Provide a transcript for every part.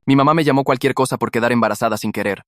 Mi mamá me llamó cualquier cosa por quedar embarazada sin querer.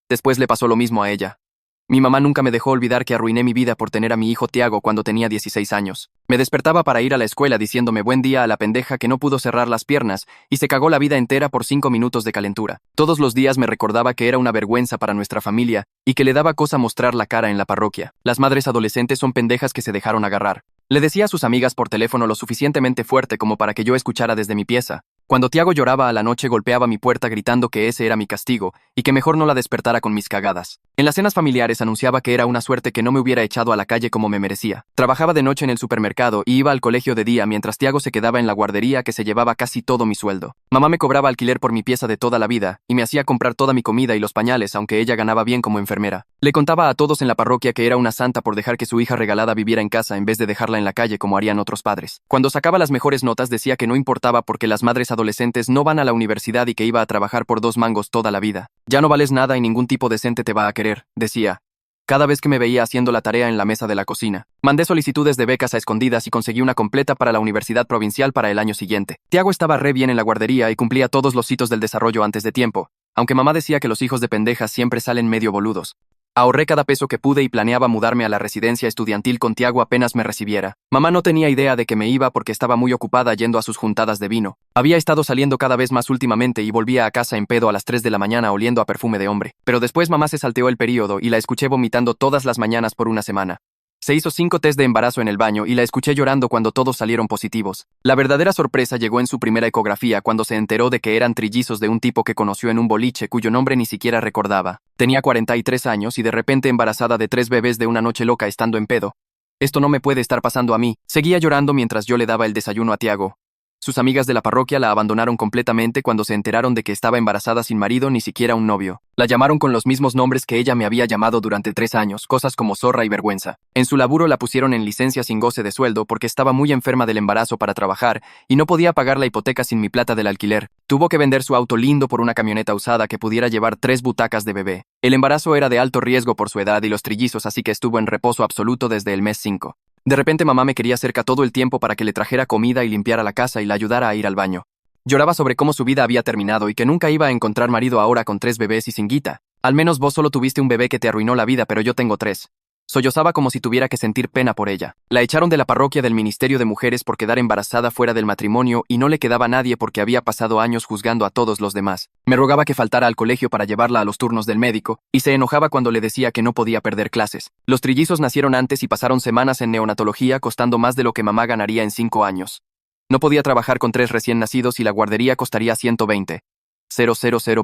Después le pasó lo mismo a ella. Mi mamá nunca me dejó olvidar que arruiné mi vida por tener a mi hijo Tiago cuando tenía 16 años. Me despertaba para ir a la escuela diciéndome buen día a la pendeja que no pudo cerrar las piernas y se cagó la vida entera por 5 minutos de calentura. Todos los días me recordaba que era una vergüenza para nuestra familia y que le daba cosa mostrar la cara en la parroquia. Las madres adolescentes son pendejas que se dejaron agarrar. Le decía a sus amigas por teléfono lo suficientemente fuerte como para que yo escuchara desde mi pieza. Cuando Tiago lloraba a la noche golpeaba mi puerta gritando que ese era mi castigo y que mejor no la despertara con mis cagadas. En las cenas familiares anunciaba que era una suerte que no me hubiera echado a la calle como me merecía. Trabajaba de noche en el supermercado y iba al colegio de día mientras Tiago se quedaba en la guardería que se llevaba casi todo mi sueldo. Mamá me cobraba alquiler por mi pieza de toda la vida y me hacía comprar toda mi comida y los pañales aunque ella ganaba bien como enfermera. Le contaba a todos en la parroquia que era una santa por dejar que su hija regalada viviera en casa en vez de dejarla en la calle como harían otros padres. Cuando sacaba las mejores notas decía que no importaba porque las madres adolescentes no van a la universidad y que iba a trabajar por 2 mangos toda la vida. Ya no vales nada y ningún tipo decente te va a querer, decía. Cada vez que me veía haciendo la tarea en la mesa de la cocina. Mandé solicitudes de becas a escondidas y conseguí una completa para la Universidad Provincial para el año siguiente. Tiago estaba re bien en la guardería y cumplía todos los hitos del desarrollo antes de tiempo, aunque mamá decía que los hijos de pendejas siempre salen medio boludos. Ahorré cada peso que pude y planeaba mudarme a la residencia estudiantil con Tiago apenas me recibiera. Mamá no tenía idea de que me iba porque estaba muy ocupada yendo a sus juntadas de vino. Había estado saliendo cada vez más últimamente y volvía a casa en pedo a las 3 de la mañana oliendo a perfume de hombre. Pero después mamá se salteó el período y la escuché vomitando todas las mañanas por una semana. Se hizo 5 test de embarazo en el baño y la escuché llorando cuando todos salieron positivos. La verdadera sorpresa llegó en su primera ecografía cuando se enteró de que eran trillizos de un tipo que conoció en un boliche cuyo nombre ni siquiera recordaba. Tenía 43 años y de repente embarazada de 3 bebés de una noche loca estando en pedo. Esto no me puede estar pasando a mí. Seguía llorando mientras yo le daba el desayuno a Tiago. Sus amigas de la parroquia la abandonaron completamente cuando se enteraron de que estaba embarazada sin marido ni siquiera un novio. La llamaron con los mismos nombres que ella me había llamado durante 3 años, cosas como zorra y vergüenza. En su laburo la pusieron en licencia sin goce de sueldo porque estaba muy enferma del embarazo para trabajar y no podía pagar la hipoteca sin mi plata del alquiler. Tuvo que vender su auto lindo por una camioneta usada que pudiera llevar 3 butacas de bebé. El embarazo era de alto riesgo por su edad y los trillizos, así que estuvo en reposo absoluto desde el mes 5. De repente mamá me quería cerca todo el tiempo para que le trajera comida y limpiara la casa y la ayudara a ir al baño. Lloraba sobre cómo su vida había terminado y que nunca iba a encontrar marido ahora con 3 bebés y sin guita. Al menos vos solo tuviste un bebé que te arruinó la vida, pero yo tengo 3. Sollozaba como si tuviera que sentir pena por ella. La echaron de la parroquia del Ministerio de Mujeres por quedar embarazada fuera del matrimonio y no le quedaba nadie porque había pasado años juzgando a todos los demás. Me rogaba que faltara al colegio para llevarla a los turnos del médico y se enojaba cuando le decía que no podía perder clases. Los trillizos nacieron antes y pasaron semanas en neonatología costando más de lo que mamá ganaría en 5 años. No podía trabajar con 3 recién nacidos y la guardería costaría 120,000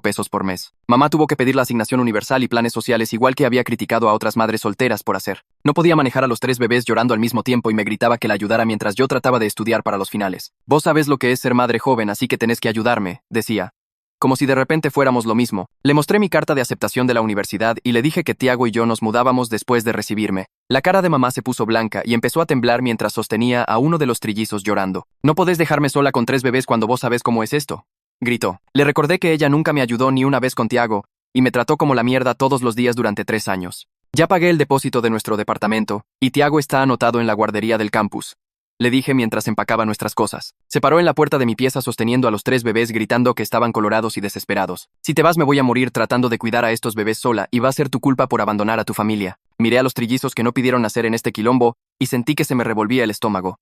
pesos por mes. Mamá tuvo que pedir la asignación universal y planes sociales igual que había criticado a otras madres solteras por hacer. No podía manejar a los 3 bebés llorando al mismo tiempo y me gritaba que la ayudara mientras yo trataba de estudiar para los finales. Vos sabés lo que es ser madre joven, así que tenés que ayudarme, decía. Como si de repente fuéramos lo mismo. Le mostré mi carta de aceptación de la universidad y le dije que Tiago y yo nos mudábamos después de recibirme. La cara de mamá se puso blanca y empezó a temblar mientras sostenía a uno de los trillizos llorando. No podés dejarme sola con 3 bebés cuando vos sabés cómo es esto, gritó. Le recordé que ella nunca me ayudó ni una vez con Tiago y me trató como la mierda todos los días durante 3 años. Ya pagué el depósito de nuestro departamento y Tiago está anotado en la guardería del campus, le dije mientras empacaba nuestras cosas. Se paró en la puerta de mi pieza sosteniendo a los 3 bebés gritando que estaban colorados y desesperados. Si te vas me voy a morir tratando de cuidar a estos bebés sola y va a ser tu culpa por abandonar a tu familia. Miré a los trillizos que no pidieron nacer en este quilombo y sentí que se me revolvía el estómago.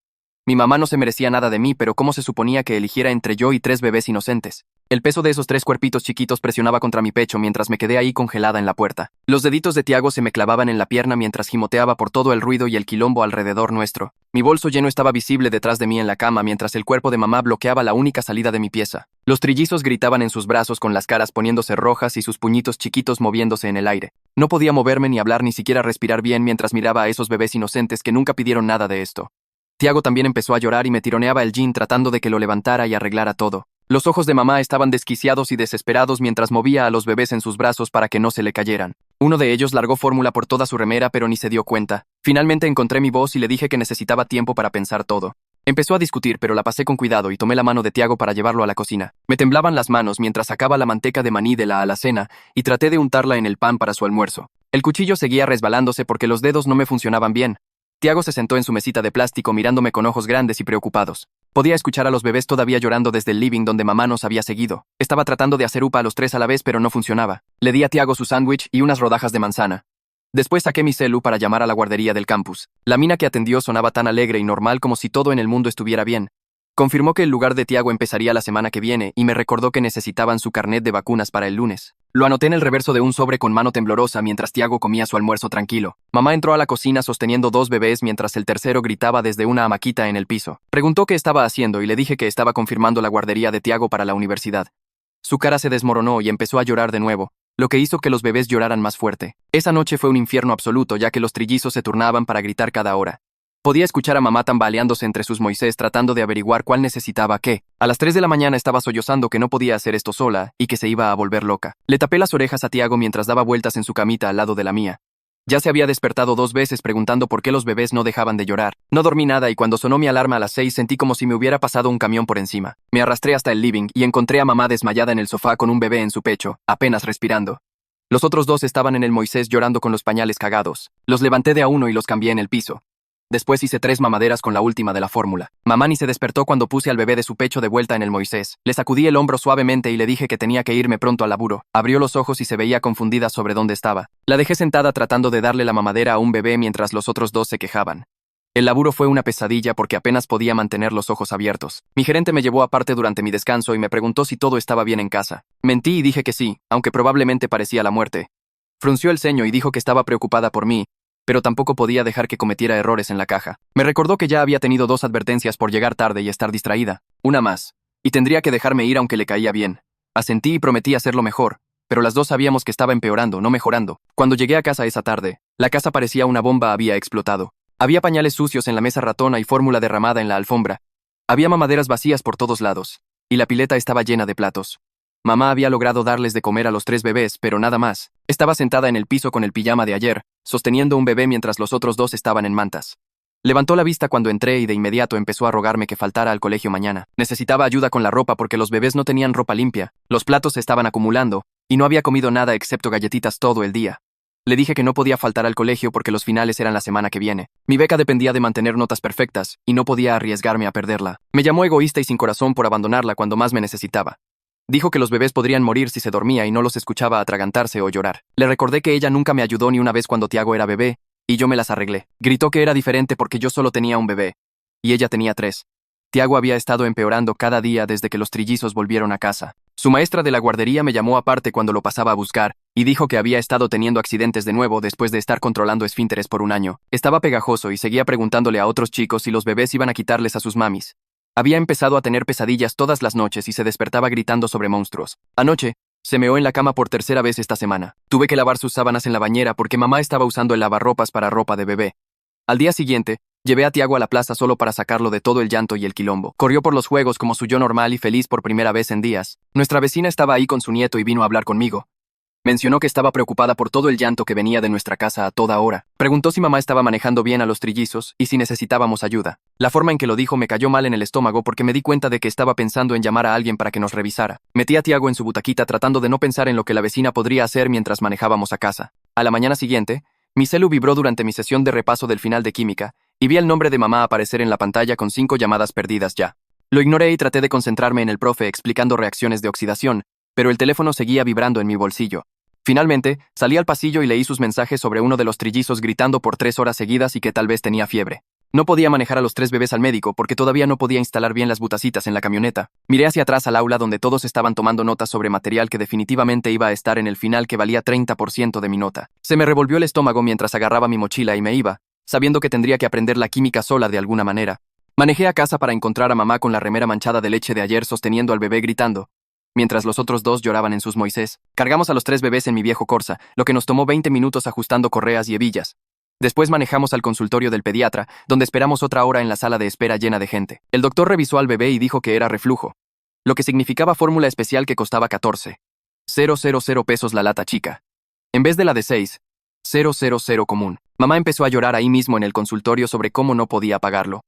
Mi mamá no se merecía nada de mí, pero ¿cómo se suponía que eligiera entre yo y 3 bebés inocentes? El peso de esos 3 cuerpitos chiquitos presionaba contra mi pecho mientras me quedé ahí congelada en la puerta. Los deditos de Tiago se me clavaban en la pierna mientras gimoteaba por todo el ruido y el quilombo alrededor nuestro. Mi bolso lleno estaba visible detrás de mí en la cama mientras el cuerpo de mamá bloqueaba la única salida de mi pieza. Los trillizos gritaban en sus brazos con las caras poniéndose rojas y sus puñitos chiquitos moviéndose en el aire. No podía moverme ni hablar ni siquiera respirar bien mientras miraba a esos bebés inocentes que nunca pidieron nada de esto. Tiago también empezó a llorar y me tironeaba el jean tratando de que lo levantara y arreglara todo. Los ojos de mamá estaban desquiciados y desesperados mientras movía a los bebés en sus brazos para que no se le cayeran. Uno de ellos largó fórmula por toda su remera pero ni se dio cuenta. Finalmente encontré mi voz y le dije que necesitaba tiempo para pensar todo. Empezó a discutir pero la pasé con cuidado y tomé la mano de Tiago para llevarlo a la cocina. Me temblaban las manos mientras sacaba la manteca de maní de la alacena y traté de untarla en el pan para su almuerzo. El cuchillo seguía resbalándose porque los dedos no me funcionaban bien. Tiago se sentó en su mesita de plástico mirándome con ojos grandes y preocupados. Podía escuchar a los bebés todavía llorando desde el living donde mamá nos había seguido. Estaba tratando de hacer upa a los tres a la vez, pero no funcionaba. Le di a Tiago su sándwich y unas rodajas de manzana. Después saqué mi celu para llamar a la guardería del campus. La mina que atendió sonaba tan alegre y normal como si todo en el mundo estuviera bien. Confirmó que el lugar de Tiago empezaría la semana que viene y me recordó que necesitaban su carnet de vacunas para el lunes. Lo anoté en el reverso de un sobre con mano temblorosa mientras Tiago comía su almuerzo tranquilo. Mamá entró a la cocina sosteniendo dos bebés mientras el tercero gritaba desde una hamaquita en el piso. Preguntó qué estaba haciendo y le dije que estaba confirmando la guardería de Tiago para la universidad. Su cara se desmoronó y empezó a llorar de nuevo, lo que hizo que los bebés lloraran más fuerte. Esa noche fue un infierno absoluto, ya que los trillizos se turnaban para gritar cada hora. Podía escuchar a mamá tambaleándose entre sus Moisés tratando de averiguar cuál necesitaba qué. A las 3 de la mañana estaba sollozando que no podía hacer esto sola y que se iba a volver loca. Le tapé las orejas a Tiago mientras daba vueltas en su camita al lado de la mía. Ya se había despertado 2 veces preguntando por qué los bebés no dejaban de llorar. No dormí nada y cuando sonó mi alarma a las 6 sentí como si me hubiera pasado un camión por encima. Me arrastré hasta el living y encontré a mamá desmayada en el sofá con un bebé en su pecho, apenas respirando. Los otros dos estaban en el Moisés llorando con los pañales cagados. Los levanté de a uno y los cambié en el piso. Después hice 3 mamaderas con la última de la fórmula. Mamá ni se despertó cuando puse al bebé de su pecho de vuelta en el Moisés. Le sacudí el hombro suavemente y le dije que tenía que irme pronto al laburo. Abrió los ojos y se veía confundida sobre dónde estaba. La dejé sentada tratando de darle la mamadera a un bebé mientras los otros dos se quejaban. El laburo fue una pesadilla porque apenas podía mantener los ojos abiertos. Mi gerente me llevó aparte durante mi descanso y me preguntó si todo estaba bien en casa. Mentí y dije que sí, aunque probablemente parecía la muerte. Frunció el ceño y dijo que estaba preocupada por mí, pero tampoco podía dejar que cometiera errores en la caja. Me recordó que ya había tenido 2 advertencias por llegar tarde y estar distraída. Una más. Y tendría que dejarme ir aunque le caía bien. Asentí y prometí hacerlo mejor, pero las dos sabíamos que estaba empeorando, no mejorando. Cuando llegué a casa esa tarde, la casa parecía una bomba había explotado. Había pañales sucios en la mesa ratona y fórmula derramada en la alfombra. Había mamaderas vacías por todos lados, y la pileta estaba llena de platos. Mamá había logrado darles de comer a los 3 bebés, pero nada más. Estaba sentada en el piso con el pijama de ayer, sosteniendo un bebé mientras los otros 2 estaban en mantas. Levantó la vista cuando entré y de inmediato empezó a rogarme que faltara al colegio mañana. Necesitaba ayuda con la ropa porque los bebés no tenían ropa limpia, los platos se estaban acumulando, y no había comido nada excepto galletitas todo el día. Le dije que no podía faltar al colegio porque los finales eran la semana que viene. Mi beca dependía de mantener notas perfectas, y no podía arriesgarme a perderla. Me llamó egoísta y sin corazón por abandonarla cuando más me necesitaba. Dijo que los bebés podrían morir si se dormía y no los escuchaba atragantarse o llorar. Le recordé que ella nunca me ayudó ni una vez cuando Tiago era bebé, y yo me las arreglé. Gritó que era diferente porque yo solo tenía un bebé, y ella tenía 3. Tiago había estado empeorando cada día desde que los trillizos volvieron a casa. Su maestra de la guardería me llamó aparte cuando lo pasaba a buscar, y dijo que había estado teniendo accidentes de nuevo después de estar controlando esfínteres por un año. Estaba pegajoso y seguía preguntándole a otros chicos si los bebés iban a quitarles a sus mamis. Había empezado a tener pesadillas todas las noches y se despertaba gritando sobre monstruos. Anoche, se meó en la cama por 3ª vez esta semana. Tuve que lavar sus sábanas en la bañera porque mamá estaba usando el lavarropas para ropa de bebé. Al día siguiente, llevé a Tiago a la plaza solo para sacarlo de todo el llanto y el quilombo. Corrió por los juegos como su yo normal y feliz por primera vez en días. Nuestra vecina estaba ahí con su nieto y vino a hablar conmigo. Mencionó que estaba preocupada por todo el llanto que venía de nuestra casa a toda hora. Preguntó si mamá estaba manejando bien a los trillizos y si necesitábamos ayuda. La forma en que lo dijo me cayó mal en el estómago porque me di cuenta de que estaba pensando en llamar a alguien para que nos revisara. Metí a Tiago en su butaquita tratando de no pensar en lo que la vecina podría hacer mientras manejábamos a casa. A la mañana siguiente, mi celu vibró durante mi sesión de repaso del final de química y vi el nombre de mamá aparecer en la pantalla con 5 llamadas perdidas ya. Lo ignoré y traté de concentrarme en el profe explicando reacciones de oxidación, pero el teléfono seguía vibrando en mi bolsillo. Finalmente, salí al pasillo y leí sus mensajes sobre uno de los trillizos gritando por 3 horas seguidas y que tal vez tenía fiebre. No podía manejar a los 3 bebés al médico porque todavía no podía instalar bien las butacitas en la camioneta. Miré hacia atrás al aula donde todos estaban tomando notas sobre material que definitivamente iba a estar en el final que valía 30% de mi nota. Se me revolvió el estómago mientras agarraba mi mochila y me iba, sabiendo que tendría que aprender la química sola de alguna manera. Manejé a casa para encontrar a mamá con la remera manchada de leche de ayer sosteniendo al bebé gritando, mientras los otros 2 lloraban en sus Moisés. Cargamos a los 3 bebés en mi viejo Corsa, lo que nos tomó 20 minutos ajustando correas y hebillas. Después manejamos al consultorio del pediatra, donde esperamos otra hora en la sala de espera llena de gente. El doctor revisó al bebé y dijo que era reflujo, lo que significaba fórmula especial que costaba 14,000 pesos la lata chica, en vez de la de 6,000 común. Mamá empezó a llorar ahí mismo en el consultorio sobre cómo no podía pagarlo.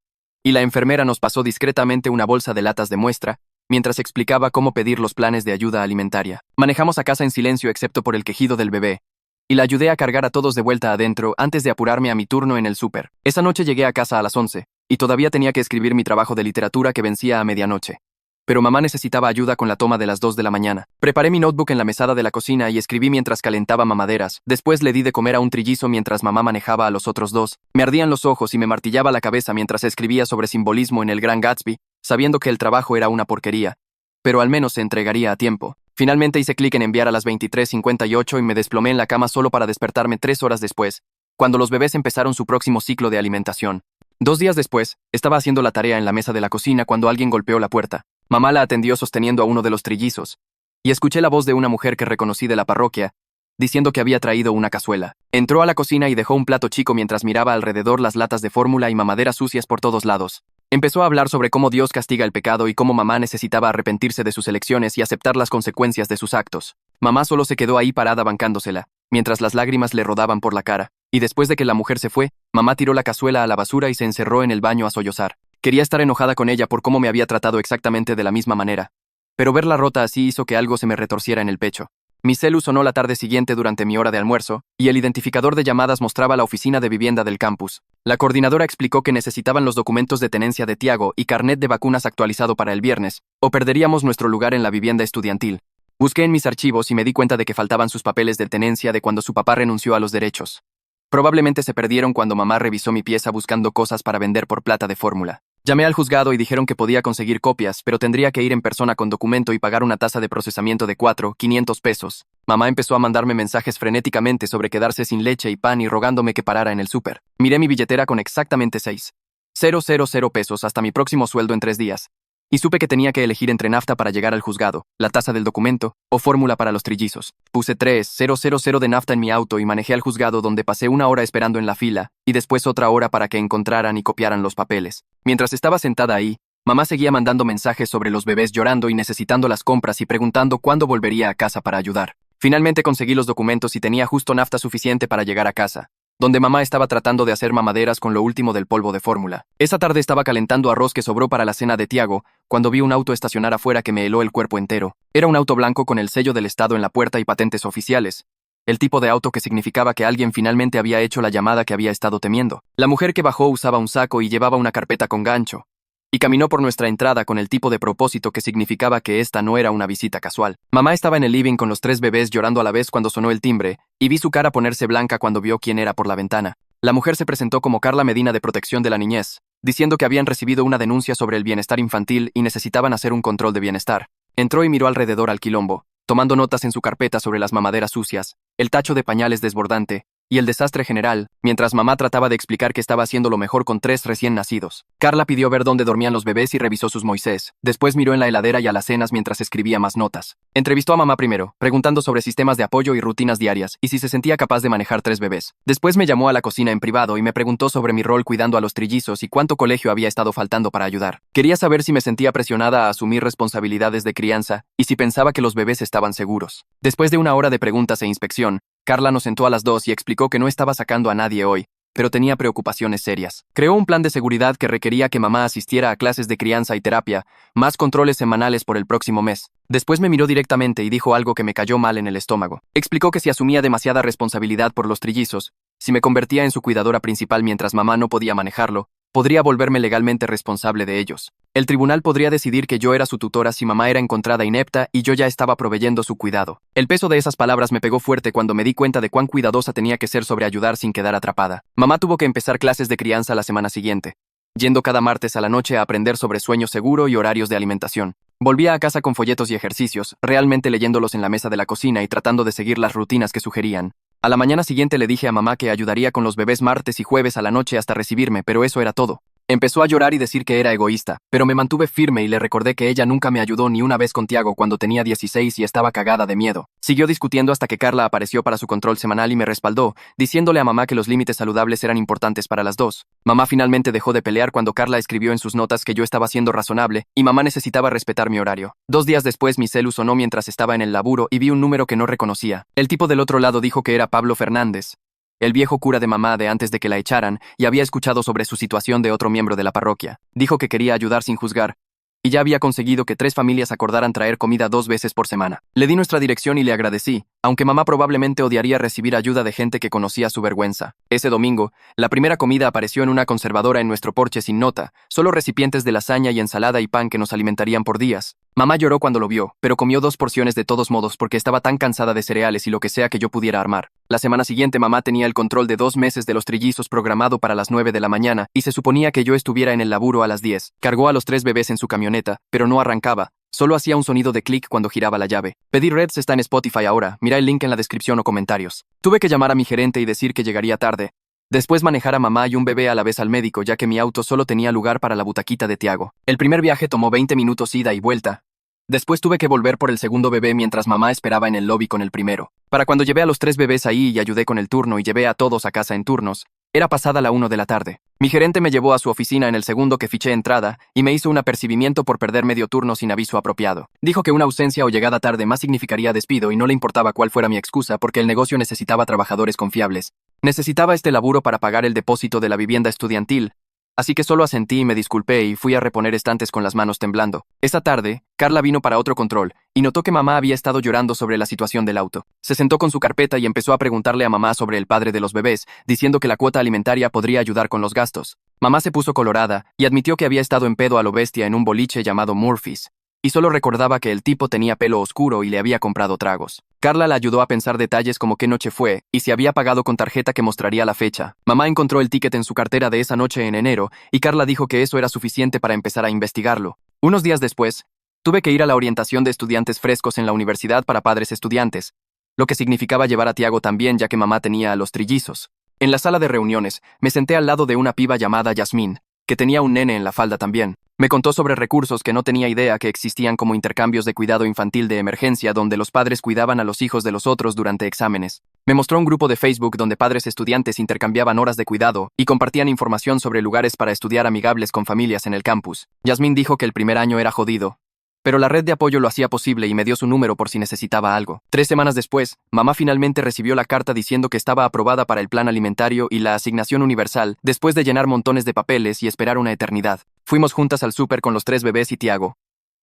Y la enfermera nos pasó discretamente una bolsa de latas de muestra, mientras explicaba cómo pedir los planes de ayuda alimentaria. Manejamos a casa en silencio excepto por el quejido del bebé, y la ayudé a cargar a todos de vuelta adentro antes de apurarme a mi turno en el súper. Esa noche llegué a casa a las 11, y todavía tenía que escribir mi trabajo de literatura que vencía a medianoche. Pero mamá necesitaba ayuda con la toma de las 2 de la mañana. Preparé mi notebook en la mesada de la cocina y escribí mientras calentaba mamaderas. Después le di de comer a un trillizo mientras mamá manejaba a los otros dos. Me ardían los ojos y me martillaba la cabeza mientras escribía sobre simbolismo en El Gran Gatsby, sabiendo que el trabajo era una porquería. Pero al menos se entregaría a tiempo. Finalmente hice clic en enviar a las 23:58 y me desplomé en la cama solo para despertarme 3 horas después, cuando los bebés empezaron su próximo ciclo de alimentación. 2 días después, estaba haciendo la tarea en la mesa de la cocina cuando alguien golpeó la puerta. Mamá la atendió sosteniendo a uno de los trillizos, y escuché la voz de una mujer que reconocí de la parroquia, diciendo que había traído una cazuela. Entró a la cocina y dejó un plato chico mientras miraba alrededor las latas de fórmula y mamaderas sucias por todos lados. Empezó a hablar sobre cómo Dios castiga el pecado y cómo mamá necesitaba arrepentirse de sus elecciones y aceptar las consecuencias de sus actos. Mamá solo se quedó ahí parada bancándosela, mientras las lágrimas le rodaban por la cara, y después de que la mujer se fue, mamá tiró la cazuela a la basura y se encerró en el baño a sollozar. Quería estar enojada con ella por cómo me había tratado exactamente de la misma manera, pero verla rota así hizo que algo se me retorciera en el pecho. Mi celu sonó la tarde siguiente durante mi hora de almuerzo, y el identificador de llamadas mostraba la oficina de vivienda del campus. La coordinadora explicó que necesitaban los documentos de tenencia de Tiago y carnet de vacunas actualizado para el viernes, o perderíamos nuestro lugar en la vivienda estudiantil. Busqué en mis archivos y me di cuenta de que faltaban sus papeles de tenencia de cuando su papá renunció a los derechos. Probablemente se perdieron cuando mamá revisó mi pieza buscando cosas para vender por plata de fórmula. Llamé al juzgado y dijeron que podía conseguir copias, pero tendría que ir en persona con documento y pagar una tasa de procesamiento de 4,500 pesos. Mamá empezó a mandarme mensajes frenéticamente sobre quedarse sin leche y pan y rogándome que parara en el súper. Miré mi billetera con exactamente 6,000 pesos hasta mi próximo sueldo en 3 días. Y supe que tenía que elegir entre nafta para llegar al juzgado, la tasa del documento, o fórmula para los trillizos. Puse 3,000 de nafta en mi auto y manejé al juzgado donde pasé 1 hora esperando en la fila, y después otra hora para que encontraran y copiaran los papeles. Mientras estaba sentada ahí, mamá seguía mandando mensajes sobre los bebés llorando y necesitando las compras y preguntando cuándo volvería a casa para ayudar. Finalmente conseguí los documentos y tenía justo nafta suficiente para llegar a casa, donde mamá estaba tratando de hacer mamaderas con lo último del polvo de fórmula. Esa tarde estaba calentando arroz que sobró para la cena de Tiago, cuando vi un auto estacionar afuera que me heló el cuerpo entero. Era un auto blanco con el sello del estado en la puerta y patentes oficiales. El tipo de auto que significaba que alguien finalmente había hecho la llamada que había estado temiendo. La mujer que bajó usaba un saco y llevaba una carpeta con gancho, y caminó por nuestra entrada con el tipo de propósito que significaba que esta no era una visita casual. Mamá estaba en el living con los 3 bebés llorando a la vez cuando sonó el timbre, y vi su cara ponerse blanca cuando vio quién era por la ventana. La mujer se presentó como Carla Medina de Protección de la Niñez, diciendo que habían recibido una denuncia sobre el bienestar infantil y necesitaban hacer un control de bienestar. Entró y miró alrededor al quilombo, tomando notas en su carpeta sobre las mamaderas sucias, el tacho de pañales desbordante, y el desastre general, mientras mamá trataba de explicar que estaba haciendo lo mejor con 3 recién nacidos. Carla pidió ver dónde dormían los bebés y revisó sus Moisés. Después miró en la heladera y alacenas mientras escribía más notas. Entrevistó a mamá primero, preguntando sobre sistemas de apoyo y rutinas diarias, y si se sentía capaz de manejar 3 bebés. Después me llamó a la cocina en privado y me preguntó sobre mi rol cuidando a los trillizos y cuánto colegio había estado faltando para ayudar. Quería saber si me sentía presionada a asumir responsabilidades de crianza y si pensaba que los bebés estaban seguros. Después de 1 hora de preguntas e inspección, Carla nos sentó a las 2 y explicó que no estaba sacando a nadie hoy, pero tenía preocupaciones serias. Creó un plan de seguridad que requería que mamá asistiera a clases de crianza y terapia, más controles semanales por el próximo mes. Después me miró directamente y dijo algo que me cayó mal en el estómago. Explicó que si asumía demasiada responsabilidad por los trillizos, si me convertía en su cuidadora principal mientras mamá no podía manejarlo, podría volverme legalmente responsable de ellos. El tribunal podría decidir que yo era su tutora si mamá era encontrada inepta y yo ya estaba proveyendo su cuidado. El peso de esas palabras me pegó fuerte cuando me di cuenta de cuán cuidadosa tenía que ser sobre ayudar sin quedar atrapada. Mamá tuvo que empezar clases de crianza la semana siguiente, yendo cada martes a la noche a aprender sobre sueño seguro y horarios de alimentación. Volvía a casa con folletos y ejercicios, realmente leyéndolos en la mesa de la cocina y tratando de seguir las rutinas que sugerían. A la mañana siguiente le dije a mamá que ayudaría con los bebés martes y jueves a la noche hasta recibirme, pero eso era todo. Empezó a llorar y decir que era egoísta, pero me mantuve firme y le recordé que ella nunca me ayudó ni una vez con Tiago cuando tenía 16 y estaba cagada de miedo. Siguió discutiendo hasta que Carla apareció para su control semanal y me respaldó, diciéndole a mamá que los límites saludables eran importantes para las dos. Mamá finalmente dejó de pelear cuando Carla escribió en sus notas que yo estaba siendo razonable y mamá necesitaba respetar mi horario. 2 días después mi celu sonó mientras estaba en el laburo y vi un número que no reconocía. El tipo del otro lado dijo que era Pablo Fernández, el viejo cura de mamá de antes de que la echaran, y había escuchado sobre su situación de otro miembro de la parroquia. Dijo que quería ayudar sin juzgar, y ya había conseguido que 3 familias acordaran traer comida 2 veces por semana. Le di nuestra dirección y le agradecí, aunque mamá probablemente odiaría recibir ayuda de gente que conocía su vergüenza. Ese domingo, la primera comida apareció en una conservadora en nuestro porche sin nota, solo recipientes de lasaña y ensalada y pan que nos alimentarían por días. Mamá lloró cuando lo vio, pero comió 2 porciones de todos modos porque estaba tan cansada de cereales y lo que sea que yo pudiera armar. La semana siguiente mamá tenía el control de 2 meses de los trillizos programado para las 9 de la mañana y se suponía que yo estuviera en el laburo a las 10. Cargó a los 3 bebés en su camioneta, pero no arrancaba. Solo hacía un sonido de clic cuando giraba la llave. Pedir Reds está en Spotify ahora, mira el link en la descripción o comentarios. Tuve que llamar a mi gerente y decir que llegaría tarde. Después manejar a mamá y un bebé a la vez al médico, ya que mi auto solo tenía lugar para la butaquita de Tiago. El primer viaje tomó 20 minutos ida y vuelta. Después tuve que volver por el segundo bebé mientras mamá esperaba en el lobby con el primero. Para cuando llevé a los 3 bebés ahí y ayudé con el turno y llevé a todos a casa en turnos, era pasada la 1 de la tarde. Mi gerente me llevó a su oficina en el segundo que fiché entrada y me hizo un apercibimiento por perder medio turno sin aviso apropiado. Dijo que una ausencia o llegada tarde más significaría despido y no le importaba cuál fuera mi excusa porque el negocio necesitaba trabajadores confiables. Necesitaba este laburo para pagar el depósito de la vivienda estudiantil, así que solo asentí y me disculpé y fui a reponer estantes con las manos temblando. Esa tarde, Carla vino para otro control y notó que mamá había estado llorando sobre la situación del auto. Se sentó con su carpeta y empezó a preguntarle a mamá sobre el padre de los bebés, diciendo que la cuota alimentaria podría ayudar con los gastos. Mamá se puso colorada y admitió que había estado en pedo a lo bestia en un boliche llamado Murphy's, y solo recordaba que el tipo tenía pelo oscuro y le había comprado tragos. Carla la ayudó a pensar detalles como qué noche fue y si había pagado con tarjeta que mostraría la fecha. Mamá encontró el ticket en su cartera de esa noche en enero y Carla dijo que eso era suficiente para empezar a investigarlo. Unos días después, tuve que ir a la orientación de estudiantes frescos en la universidad para padres estudiantes, lo que significaba llevar a Tiago también ya que mamá tenía a los trillizos. En la sala de reuniones, me senté al lado de una piba llamada Yasmín, que tenía un nene en la falda también. Me contó sobre recursos que no tenía idea que existían como intercambios de cuidado infantil de emergencia donde los padres cuidaban a los hijos de los otros durante exámenes. Me mostró un grupo de Facebook donde padres estudiantes intercambiaban horas de cuidado y compartían información sobre lugares para estudiar amigables con familias en el campus. Yasmín dijo que el primer año era jodido, pero la red de apoyo lo hacía posible y me dio su número por si necesitaba algo. 3 semanas después, mamá finalmente recibió la carta diciendo que estaba aprobada para el plan alimentario y la asignación universal, después de llenar montones de papeles y esperar una eternidad. Fuimos juntas al súper con los 3 bebés y Tiago.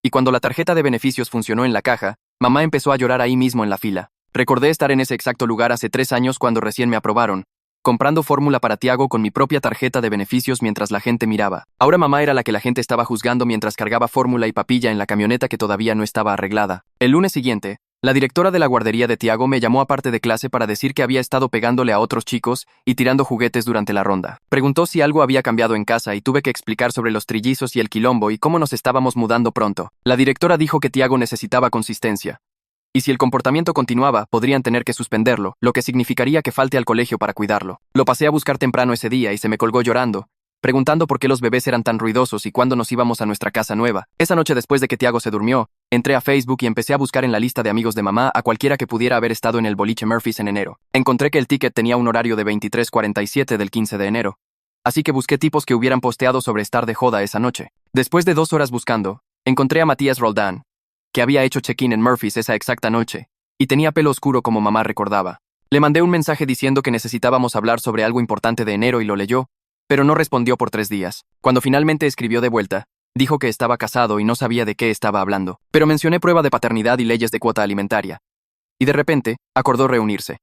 Y cuando la tarjeta de beneficios funcionó en la caja, mamá empezó a llorar ahí mismo en la fila. Recordé estar en ese exacto lugar hace 3 años cuando recién me aprobaron, comprando fórmula para Tiago con mi propia tarjeta de beneficios mientras la gente miraba. Ahora mamá era la que la gente estaba juzgando mientras cargaba fórmula y papilla en la camioneta que todavía no estaba arreglada. El lunes siguiente, la directora de la guardería de Tiago me llamó aparte de clase para decir que había estado pegándole a otros chicos y tirando juguetes durante la ronda. Preguntó si algo había cambiado en casa y tuve que explicar sobre los trillizos y el quilombo y cómo nos estábamos mudando pronto. La directora dijo que Tiago necesitaba consistencia. Y si el comportamiento continuaba, podrían tener que suspenderlo, lo que significaría que falte al colegio para cuidarlo. Lo pasé a buscar temprano ese día y se me colgó llorando, preguntando por qué los bebés eran tan ruidosos y cuándo nos íbamos a nuestra casa nueva. Esa noche después de que Tiago se durmió, entré a Facebook y empecé a buscar en la lista de amigos de mamá a cualquiera que pudiera haber estado en el boliche Murphy's en enero. Encontré que el ticket tenía un horario de 23:47 del 15 de enero. Así que busqué tipos que hubieran posteado sobre estar de joda esa noche. Después de 2 horas buscando, encontré a Matías Roldán, que había hecho check-in en Murphy's esa exacta noche, y tenía pelo oscuro como mamá recordaba. Le mandé un mensaje diciendo que necesitábamos hablar sobre algo importante de enero y lo leyó, pero no respondió por 3 días. Cuando finalmente escribió de vuelta, dijo que estaba casado y no sabía de qué estaba hablando, pero mencioné prueba de paternidad y leyes de cuota alimentaria. Y de repente, acordó reunirse.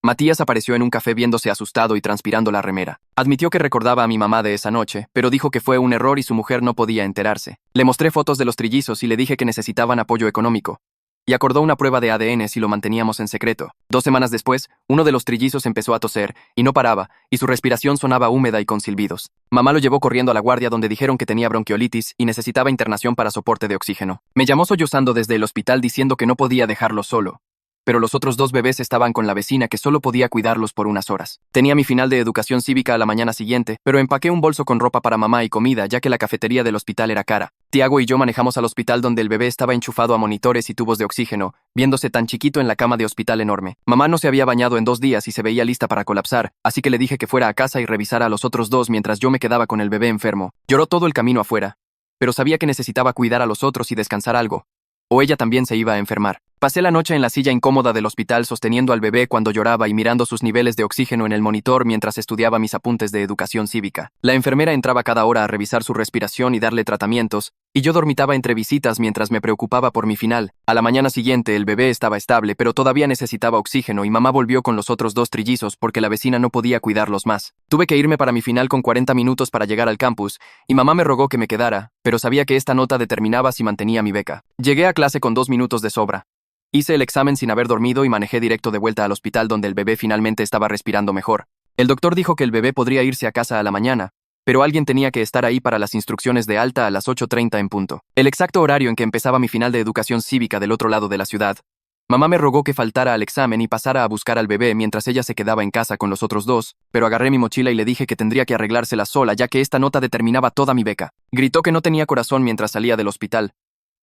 Matías apareció en un café viéndose asustado y transpirando la remera. Admitió que recordaba a mi mamá de esa noche, pero dijo que fue un error y su mujer no podía enterarse. Le mostré fotos de los trillizos y le dije que necesitaban apoyo económico. Y acordó una prueba de ADN si lo manteníamos en secreto. 2 semanas después, uno de los trillizos empezó a toser, y no paraba, y su respiración sonaba húmeda y con silbidos. Mamá lo llevó corriendo a la guardia donde dijeron que tenía bronquiolitis y necesitaba internación para soporte de oxígeno. Me llamó sollozando desde el hospital diciendo que no podía dejarlo solo, pero los otros 2 bebés estaban con la vecina que solo podía cuidarlos por unas horas. Tenía mi final de educación cívica a la mañana siguiente, pero empaqué un bolso con ropa para mamá y comida ya que la cafetería del hospital era cara. Tiago y yo manejamos al hospital donde el bebé estaba enchufado a monitores y tubos de oxígeno, viéndose tan chiquito en la cama de hospital enorme. Mamá no se había bañado en 2 días y se veía lista para colapsar, así que le dije que fuera a casa y revisara a los otros 2 mientras yo me quedaba con el bebé enfermo. Lloró todo el camino afuera, pero sabía que necesitaba cuidar a los otros y descansar algo, o ella también se iba a enfermar. Pasé la noche en la silla incómoda del hospital sosteniendo al bebé cuando lloraba y mirando sus niveles de oxígeno en el monitor mientras estudiaba mis apuntes de educación cívica. La enfermera entraba cada hora a revisar su respiración y darle tratamientos, y yo dormitaba entre visitas mientras me preocupaba por mi final. A la mañana siguiente el bebé estaba estable, pero todavía necesitaba oxígeno y mamá volvió con los otros 2 trillizos porque la vecina no podía cuidarlos más. Tuve que irme para mi final con 40 minutos para llegar al campus, y mamá me rogó que me quedara, pero sabía que esta nota determinaba si mantenía mi beca. Llegué a clase con 2 minutos de sobra. Hice el examen sin haber dormido y manejé directo de vuelta al hospital donde el bebé finalmente estaba respirando mejor. El doctor dijo que el bebé podría irse a casa a la mañana, pero alguien tenía que estar ahí para las instrucciones de alta a las 8:30 en punto. El exacto horario en que empezaba mi final de educación cívica del otro lado de la ciudad. Mamá me rogó que faltara al examen y pasara a buscar al bebé mientras ella se quedaba en casa con los otros 2, pero agarré mi mochila y le dije que tendría que arreglársela sola ya que esta nota determinaba toda mi beca. Gritó que no tenía corazón mientras salía del hospital,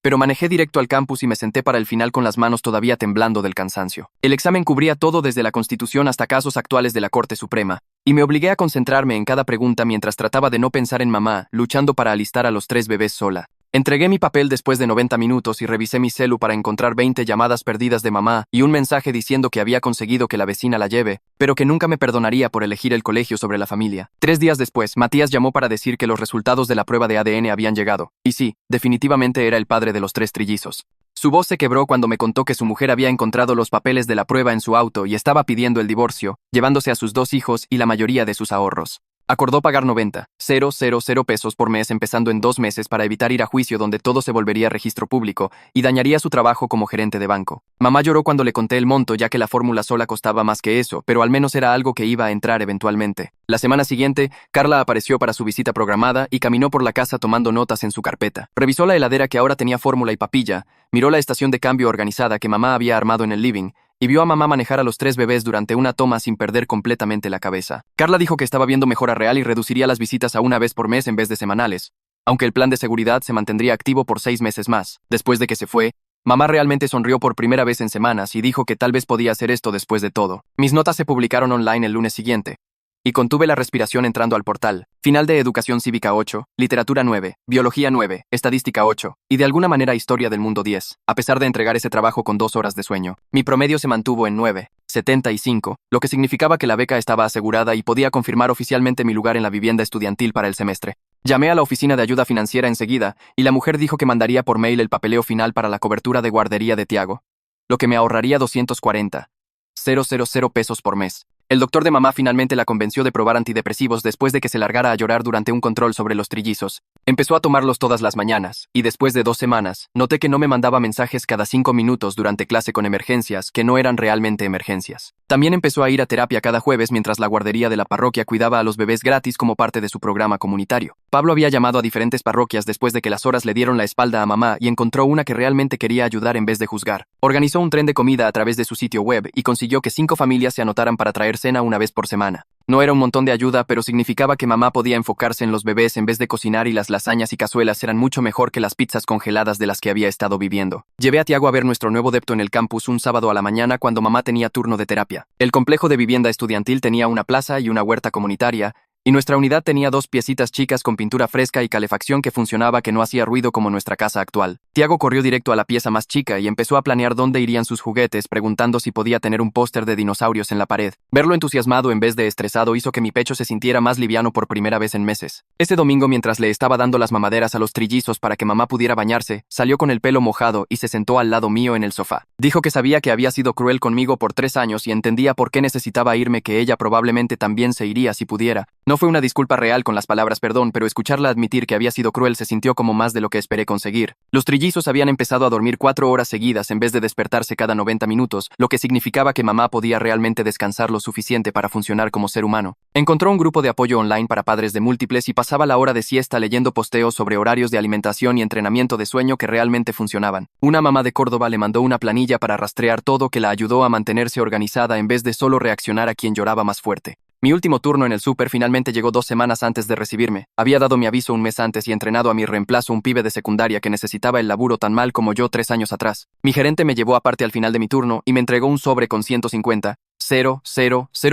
pero manejé directo al campus y me senté para el final con las manos todavía temblando del cansancio. El examen cubría todo desde la Constitución hasta casos actuales de la Corte Suprema, y me obligué a concentrarme en cada pregunta mientras trataba de no pensar en mamá, luchando para alistar a los 3 bebés sola. Entregué mi papel después de 90 minutos y revisé mi celu para encontrar 20 llamadas perdidas de mamá y un mensaje diciendo que había conseguido que la vecina la lleve, pero que nunca me perdonaría por elegir el colegio sobre la familia. 3 días después, Matías llamó para decir que los resultados de la prueba de ADN habían llegado, y sí, definitivamente era el padre de los 3 trillizos. Su voz se quebró cuando me contó que su mujer había encontrado los papeles de la prueba en su auto y estaba pidiendo el divorcio, llevándose a sus 2 hijos y la mayoría de sus ahorros. Acordó pagar 90,000 pesos por mes empezando en 2 meses para evitar ir a juicio donde todo se volvería registro público y dañaría su trabajo como gerente de banco. Mamá lloró cuando le conté el monto ya que la fórmula sola costaba más que eso, pero al menos era algo que iba a entrar eventualmente. La semana siguiente, Carla apareció para su visita programada y caminó por la casa tomando notas en su carpeta. Revisó la heladera que ahora tenía fórmula y papilla, miró la estación de cambio organizada que mamá había armado en el living, y vio a mamá manejar a los 3 bebés durante una toma sin perder completamente la cabeza. Carla dijo que estaba viendo mejora real y reduciría las visitas a una vez por mes en vez de semanales, aunque el plan de seguridad se mantendría activo por 6 meses más. Después de que se fue, mamá realmente sonrió por primera vez en semanas y dijo que tal vez podía hacer esto después de todo. Mis notas se publicaron online el lunes siguiente, y contuve la respiración entrando al portal. Final de Educación Cívica 8, Literatura 9, Biología 9, Estadística 8, y de alguna manera Historia del Mundo 10, a pesar de entregar ese trabajo con 2 horas de sueño. Mi promedio se mantuvo en 9,75, lo que significaba que la beca estaba asegurada y podía confirmar oficialmente mi lugar en la vivienda estudiantil para el semestre. Llamé a la oficina de ayuda financiera enseguida, y la mujer dijo que mandaría por mail el papeleo final para la cobertura de guardería de Tiago, lo que me ahorraría 240,000 pesos por mes. El doctor de mamá finalmente la convenció de probar antidepresivos después de que se largara a llorar durante un control sobre los trillizos. Empezó a tomarlos todas las mañanas, y después de 2 semanas, noté que no me mandaba mensajes cada 5 minutos durante clase con emergencias que no eran realmente emergencias. También empezó a ir a terapia cada jueves mientras la guardería de la parroquia cuidaba a los bebés gratis como parte de su programa comunitario. Pablo había llamado a diferentes parroquias después de que las horas le dieron la espalda a mamá y encontró una que realmente quería ayudar en vez de juzgar. Organizó un tren de comida a través de su sitio web y consiguió que 5 familias se anotaran para traer cena una vez por semana. No era un montón de ayuda, pero significaba que mamá podía enfocarse en los bebés en vez de cocinar y las lasañas y cazuelas eran mucho mejor que las pizzas congeladas de las que había estado viviendo. Llevé a Tiago a ver nuestro nuevo depto en el campus un sábado a la mañana cuando mamá tenía turno de terapia. El complejo de vivienda estudiantil tenía una plaza y una huerta comunitaria, y nuestra unidad tenía 2 piecitas chicas con pintura fresca y calefacción que funcionaba que no hacía ruido como nuestra casa actual. Tiago corrió directo a la pieza más chica y empezó a planear dónde irían sus juguetes, preguntando si podía tener un póster de dinosaurios en la pared. Verlo entusiasmado en vez de estresado hizo que mi pecho se sintiera más liviano por primera vez en meses. Ese domingo, mientras le estaba dando las mamaderas a los trillizos para que mamá pudiera bañarse, salió con el pelo mojado y se sentó al lado mío en el sofá. Dijo que sabía que había sido cruel conmigo por 3 años y entendía por qué necesitaba irme, que ella probablemente también se iría si pudiera. No fue una disculpa real con las palabras perdón, pero escucharla admitir que había sido cruel se sintió como más de lo que esperé conseguir. Los trillizos habían empezado a dormir 4 horas seguidas en vez de despertarse cada 90 minutos, lo que significaba que mamá podía realmente descansar lo suficiente para funcionar como ser humano. Encontró un grupo de apoyo online para padres de múltiples y pasaba la hora de siesta leyendo posteos sobre horarios de alimentación y entrenamiento de sueño que realmente funcionaban. Una mamá de Córdoba le mandó una planilla para rastrear todo que la ayudó a mantenerse organizada en vez de solo reaccionar a quien lloraba más fuerte. Mi último turno en el súper finalmente llegó 2 semanas antes de recibirme. Había dado mi aviso un mes antes y entrenado a mi reemplazo, un pibe de secundaria que necesitaba el laburo tan mal como yo 3 años atrás. Mi gerente me llevó aparte al final de mi turno y me entregó un sobre con 150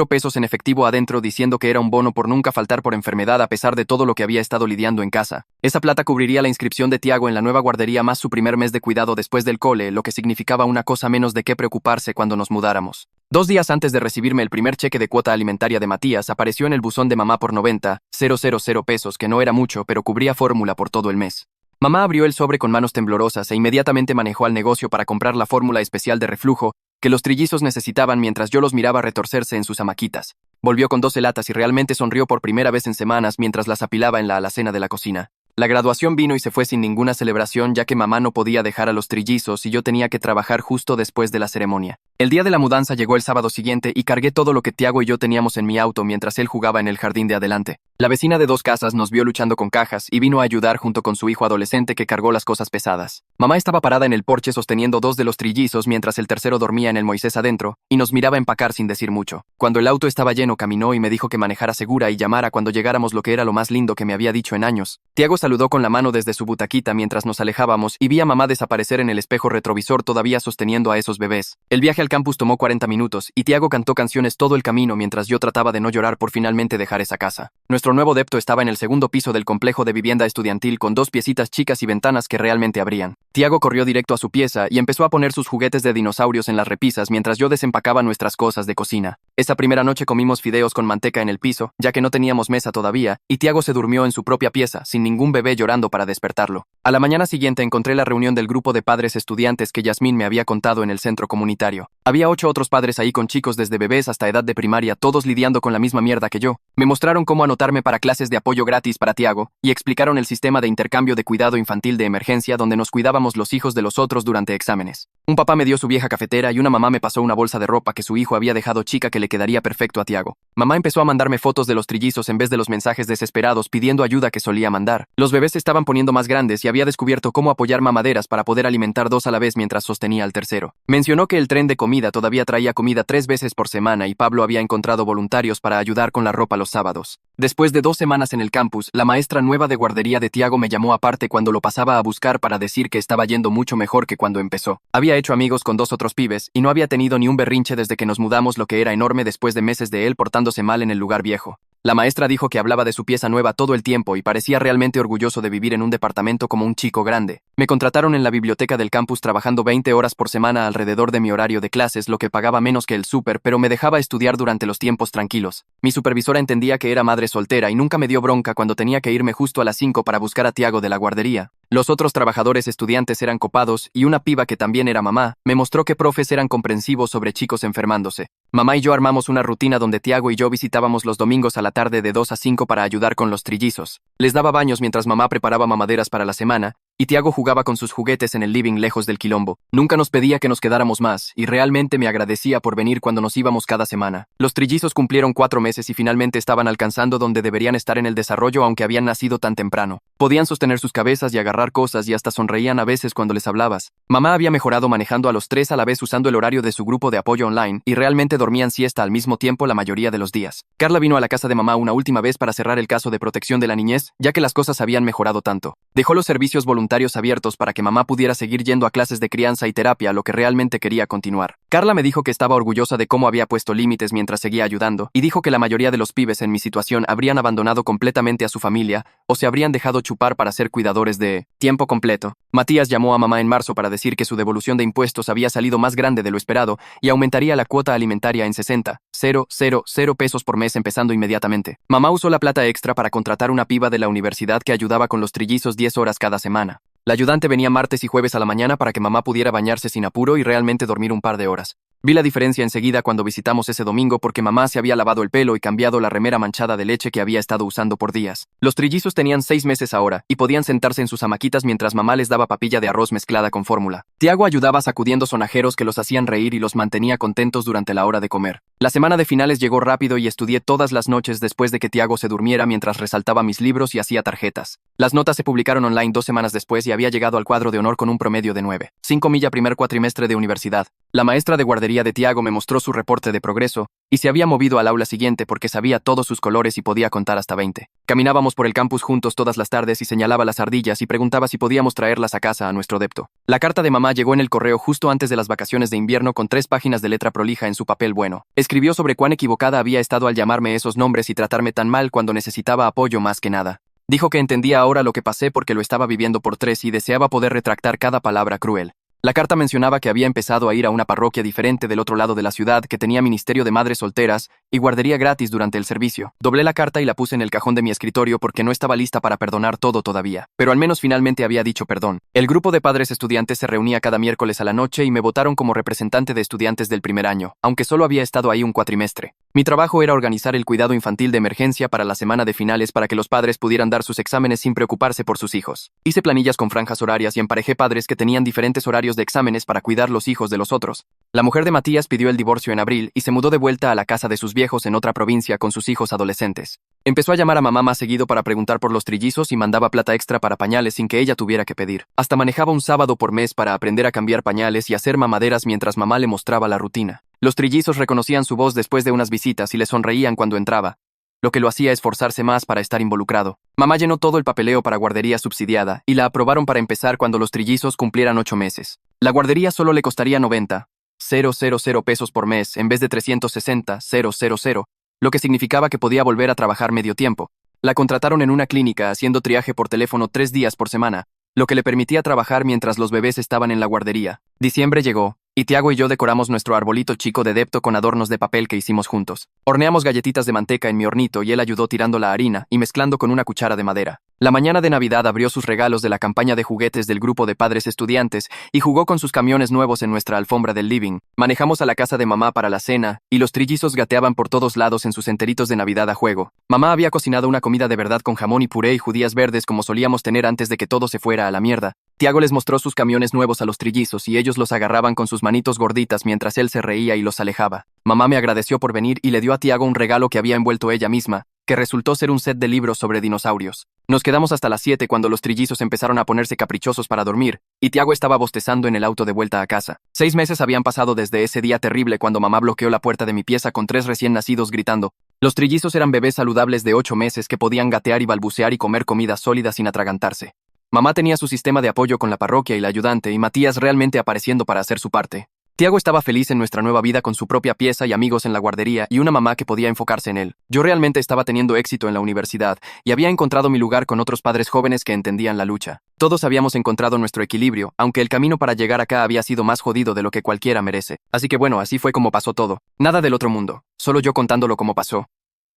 pesos en efectivo adentro diciendo que era un bono por nunca faltar por enfermedad a pesar de todo lo que había estado lidiando en casa. Esa plata cubriría la inscripción de Tiago en la nueva guardería más su primer mes de cuidado después del cole, lo que significaba una cosa menos de qué preocuparse cuando nos mudáramos. 2 días antes de recibirme el primer cheque de cuota alimentaria de Matías, apareció en el buzón de mamá por 90,000 pesos, que no era mucho, pero cubría fórmula por todo el mes. Mamá abrió el sobre con manos temblorosas e inmediatamente manejó al negocio para comprar la fórmula especial de reflujo que los trillizos necesitaban mientras yo los miraba retorcerse en sus hamaquitas. Volvió con 12 latas y realmente sonrió por primera vez en semanas mientras las apilaba en la alacena de la cocina. La graduación vino y se fue sin ninguna celebración ya que mamá no podía dejar a los trillizos y yo tenía que trabajar justo después de la ceremonia. El día de la mudanza llegó el sábado siguiente y cargué todo lo que Tiago y yo teníamos en mi auto mientras él jugaba en el jardín de adelante. La vecina de 2 casas nos vio luchando con cajas y vino a ayudar junto con su hijo adolescente que cargó las cosas pesadas. Mamá estaba parada en el porche sosteniendo 2 de los trillizos mientras el tercero dormía en el Moisés adentro y nos miraba empacar sin decir mucho. Cuando el auto estaba lleno caminó y me dijo que manejara segura y llamara cuando llegáramos, lo que era lo más lindo que me había dicho en años. Tiago saludó con la mano desde su butaquita mientras nos alejábamos y vi a mamá desaparecer en el espejo retrovisor todavía sosteniendo a esos bebés. El viaje al campus tomó 40 minutos y Tiago cantó canciones todo el camino mientras yo trataba de no llorar por finalmente dejar esa casa. Nuestro nuevo depto estaba en el segundo piso del complejo de vivienda estudiantil con 2 piecitas chicas y ventanas que realmente abrían. Tiago corrió directo a su pieza y empezó a poner sus juguetes de dinosaurios en las repisas mientras yo desempacaba nuestras cosas de cocina. Esa primera noche comimos fideos con manteca en el piso, ya que no teníamos mesa todavía, y Tiago se durmió en su propia pieza, sin ningún bebé llorando para despertarlo. A la mañana siguiente encontré la reunión del grupo de padres estudiantes que Yasmín me había contado en el centro comunitario. Había 8 otros padres ahí con chicos desde bebés hasta edad de primaria, todos lidiando con la misma mierda que yo. Me mostraron cómo anotarme para clases de apoyo gratis para Tiago, y explicaron el sistema de intercambio de cuidado infantil de emergencia donde nos cuidábamos los hijos de los otros durante exámenes. Un papá me dio su vieja cafetera y una mamá me pasó una bolsa de ropa que su hijo había dejado chica que le quedaría perfecto a Tiago. Mamá empezó a mandarme fotos de los trillizos en vez de los mensajes desesperados pidiendo ayuda que solía mandar. Los bebés se estaban poniendo más grandes y había descubierto cómo apoyar mamaderas para poder alimentar 2 a la vez mientras sostenía al tercero. Mencionó que el tren de comida todavía traía comida 3 veces por semana y Pablo había encontrado voluntarios para ayudar con la ropa los sábados. Después de 2 semanas en el campus, la maestra nueva de guardería de Tiago me llamó aparte cuando lo pasaba a buscar para decir que estaba yendo mucho mejor que cuando empezó. Había hecho amigos con 2 otros pibes y no había tenido ni un berrinche desde que nos mudamos, lo que era enorme después de meses de él portándose mal en el lugar viejo. La maestra dijo que hablaba de su pieza nueva todo el tiempo y parecía realmente orgulloso de vivir en un departamento como un chico grande. Me contrataron en la biblioteca del campus trabajando 20 horas por semana alrededor de mi horario de clases, lo que pagaba menos que el súper, pero me dejaba estudiar durante los tiempos tranquilos. Mi supervisora entendía que era madre soltera y nunca me dio bronca cuando tenía que irme justo a las 5 para buscar a Tiago de la guardería. Los otros trabajadores estudiantes eran copados y una piba que también era mamá me mostró que profes eran comprensivos sobre chicos enfermándose. Mamá y yo armamos una rutina donde Tiago y yo visitábamos los domingos a la tarde de 2 a 5 para ayudar con los trillizos. Les daba baños mientras mamá preparaba mamaderas para la semana, y Tiago jugaba con sus juguetes en el living lejos del quilombo. Nunca nos pedía que nos quedáramos más, y realmente me agradecía por venir cuando nos íbamos cada semana. Los trillizos cumplieron 4 meses y finalmente estaban alcanzando donde deberían estar en el desarrollo aunque habían nacido tan temprano. Podían sostener sus cabezas y agarrar cosas y hasta sonreían a veces cuando les hablabas. Mamá había mejorado manejando a los 3 a la vez usando el horario de su grupo de apoyo online, y realmente dormían siesta al mismo tiempo la mayoría de los días. Carla vino a la casa de mamá una última vez para cerrar el caso de protección de la niñez, ya que las cosas habían mejorado tanto. Dejó los servicios voluntarios abiertos para que mamá pudiera seguir yendo a clases de crianza y terapia, lo que realmente quería continuar. Carla me dijo que estaba orgullosa de cómo había puesto límites mientras seguía ayudando, y dijo que la mayoría de los pibes en mi situación habrían abandonado completamente a su familia o se habrían dejado chupar para ser cuidadores de tiempo completo. Matías llamó a mamá en marzo para decir que su devolución de impuestos había salido más grande de lo esperado y aumentaría la cuota alimentaria en 60,000 pesos por mes empezando inmediatamente. Mamá usó la plata extra para contratar una piba de la universidad que ayudaba con los trillizos 10 horas cada semana. La ayudante venía martes y jueves a la mañana para que mamá pudiera bañarse sin apuro y realmente dormir un par de horas. Vi la diferencia enseguida cuando visitamos ese domingo porque mamá se había lavado el pelo y cambiado la remera manchada de leche que había estado usando por días. Los trillizos tenían 6 meses ahora y podían sentarse en sus hamaquitas mientras mamá les daba papilla de arroz mezclada con fórmula. Tiago ayudaba sacudiendo sonajeros que los hacían reír y los mantenía contentos durante la hora de comer. La semana de finales llegó rápido y estudié todas las noches después de que Tiago se durmiera mientras resaltaba mis libros y hacía tarjetas. Las notas se publicaron online 2 semanas después y había llegado al cuadro de honor con un promedio de 9,5 primer cuatrimestre de universidad. La maestra de guardería de Tiago me mostró su reporte de progreso, y se había movido al aula siguiente porque sabía todos sus colores y podía contar hasta 20. Caminábamos por el campus juntos todas las tardes y señalaba las ardillas y preguntaba si podíamos traerlas a casa a nuestro depto. La carta de mamá llegó en el correo justo antes de las vacaciones de invierno con 3 páginas de letra prolija en su papel bueno. Escribió sobre cuán equivocada había estado al llamarme esos nombres y tratarme tan mal cuando necesitaba apoyo más que nada. Dijo que entendía ahora lo que pasé porque lo estaba viviendo por 3 y deseaba poder retractar cada palabra cruel. La carta mencionaba que había empezado a ir a una parroquia diferente del otro lado de la ciudad que tenía ministerio de madres solteras y guardería gratis durante el servicio. Doblé la carta y la puse en el cajón de mi escritorio porque no estaba lista para perdonar todo todavía, pero al menos finalmente había dicho perdón. El grupo de padres estudiantes se reunía cada miércoles a la noche y me votaron como representante de estudiantes del primer año, aunque solo había estado ahí un cuatrimestre. Mi trabajo era organizar el cuidado infantil de emergencia para la semana de finales para que los padres pudieran dar sus exámenes sin preocuparse por sus hijos. Hice planillas con franjas horarias y emparejé padres que tenían diferentes horarios de exámenes para cuidar los hijos de los otros. La mujer de Matías pidió el divorcio en abril y se mudó de vuelta a la casa de sus viejos en otra provincia con sus hijos adolescentes. Empezó a llamar a mamá más seguido para preguntar por los trillizos y mandaba plata extra para pañales sin que ella tuviera que pedir. Hasta manejaba un sábado por mes para aprender a cambiar pañales y hacer mamaderas mientras mamá le mostraba la rutina. Los trillizos reconocían su voz después de unas visitas y le sonreían cuando entraba, lo que lo hacía esforzarse más para estar involucrado. Mamá llenó todo el papeleo para guardería subsidiada y la aprobaron para empezar cuando los trillizos cumplieran 8 meses. La guardería solo le costaría 90,000 pesos por mes en vez de 360,000, lo que significaba que podía volver a trabajar medio tiempo. La contrataron en una clínica haciendo triaje por teléfono 3 días por semana, lo que le permitía trabajar mientras los bebés estaban en la guardería. Diciembre llegó, y Tiago y yo decoramos nuestro arbolito chico de depto con adornos de papel que hicimos juntos. Horneamos galletitas de manteca en mi hornito y él ayudó tirando la harina y mezclando con una cuchara de madera. La mañana de Navidad abrió sus regalos de la campaña de juguetes del grupo de padres estudiantes y jugó con sus camiones nuevos en nuestra alfombra del living. Manejamos a la casa de mamá para la cena y los trillizos gateaban por todos lados en sus enteritos de Navidad a juego. Mamá había cocinado una comida de verdad con jamón y puré y judías verdes como solíamos tener antes de que todo se fuera a la mierda. Tiago les mostró sus camiones nuevos a los trillizos y ellos los agarraban con sus manitos gorditas mientras él se reía y los alejaba. Mamá me agradeció por venir y le dio a Tiago un regalo que había envuelto ella misma, que resultó ser un set de libros sobre dinosaurios. Nos quedamos hasta las 7 cuando los trillizos empezaron a ponerse caprichosos para dormir, y Tiago estaba bostezando en el auto de vuelta a casa. 6 meses habían pasado desde ese día terrible cuando mamá bloqueó la puerta de mi pieza con 3 recién nacidos gritando. Los trillizos eran bebés saludables de 8 meses que podían gatear y balbucear y comer comida sólida sin atragantarse. Mamá tenía su sistema de apoyo con la parroquia y la ayudante, y Matías realmente apareciendo para hacer su parte. Tiago estaba feliz en nuestra nueva vida con su propia pieza y amigos en la guardería y una mamá que podía enfocarse en él. Yo realmente estaba teniendo éxito en la universidad y había encontrado mi lugar con otros padres jóvenes que entendían la lucha. Todos habíamos encontrado nuestro equilibrio, aunque el camino para llegar acá había sido más jodido de lo que cualquiera merece. Así que bueno, así fue como pasó todo. Nada del otro mundo, solo yo contándolo como pasó.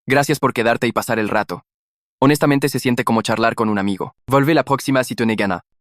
Gracias por quedarte y pasar el rato. Honestamente se siente como charlar con un amigo. Vuelve la próxima si tú ne ganas.